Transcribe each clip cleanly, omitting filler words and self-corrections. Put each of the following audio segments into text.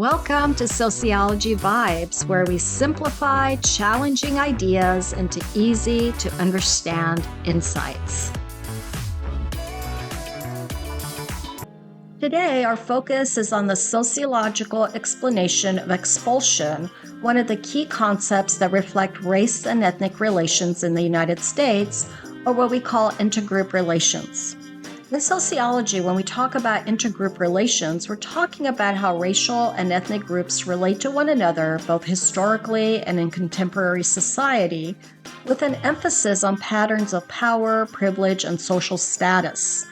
Welcome to Sociology Vibes, where we simplify challenging ideas into easy to understand insights. Today, our focus is on the sociological explanation of expulsion, one of the key concepts that reflect race and ethnic relations in the United States, or what we call intergroup relations. In sociology, when we talk about intergroup relations, we're talking about how racial and ethnic groups relate to one another, both historically and in contemporary society, with an emphasis on patterns of power, privilege, and social status.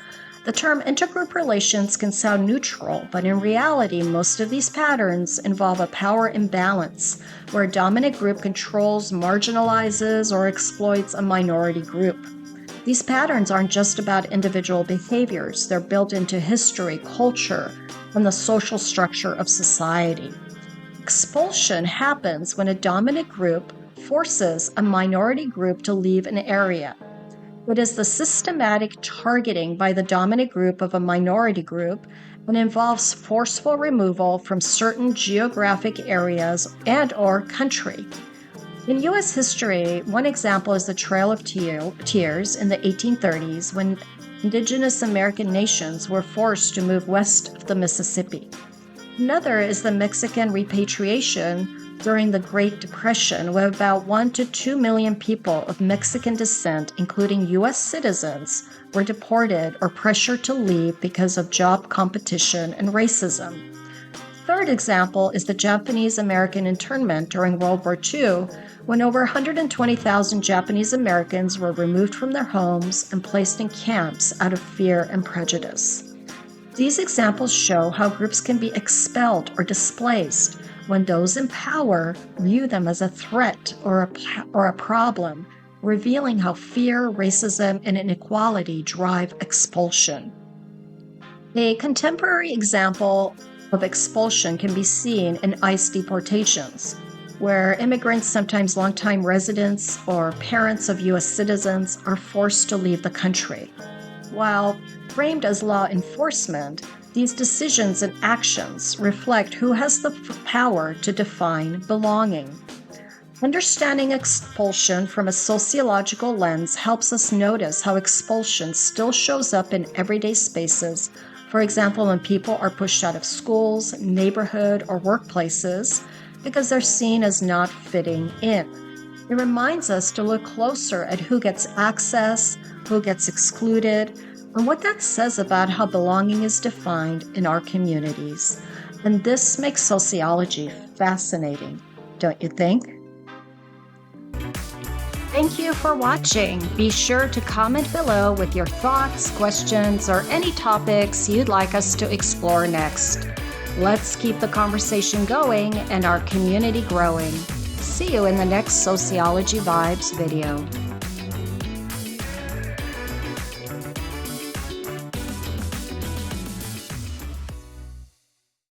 The term intergroup relations can sound neutral, but in reality, most of these patterns involve a power imbalance, where a dominant group controls, marginalizes, or exploits a minority group. These patterns aren't just about individual behaviors, they're built into history, culture, and the social structure of society. Expulsion happens when a dominant group forces a minority group to leave an area. It is the systematic targeting by the dominant group of a minority group and involves forceful removal from certain geographic areas and/or country. In U.S. history, one example is the Trail of Tears in the 1830s, when indigenous American nations were forced to move west of the Mississippi. Another is the Mexican repatriation during the Great Depression, where about 1 to 2 million people of Mexican descent, including U.S. citizens, were deported or pressured to leave because of job competition and racism. Third example is the Japanese-American internment during World War II, when over 120,000 Japanese Americans were removed from their homes and placed in camps out of fear and prejudice. These examples show how groups can be expelled or displaced when those in power view them as a threat or a problem, revealing how fear, racism, and inequality drive expulsion. A contemporary example of expulsion can be seen in ICE deportations, where immigrants, sometimes longtime residents or parents of U.S. citizens, are forced to leave the country. While framed as law enforcement, these decisions and actions reflect who has the power to define belonging. Understanding expulsion from a sociological lens helps us notice how expulsion still shows up in everyday spaces. For example, when people are pushed out of schools, neighborhood, or workplaces because they're seen as not fitting in. It reminds us to look closer at who gets access, who gets excluded, and what that says about how belonging is defined in our communities. And this makes sociology fascinating, don't you think? Thank you for watching. Be sure to comment below with your thoughts, questions, or any topics you'd like us to explore next. Let's keep the conversation going and our community growing. See you in the next Sociology Vibes video.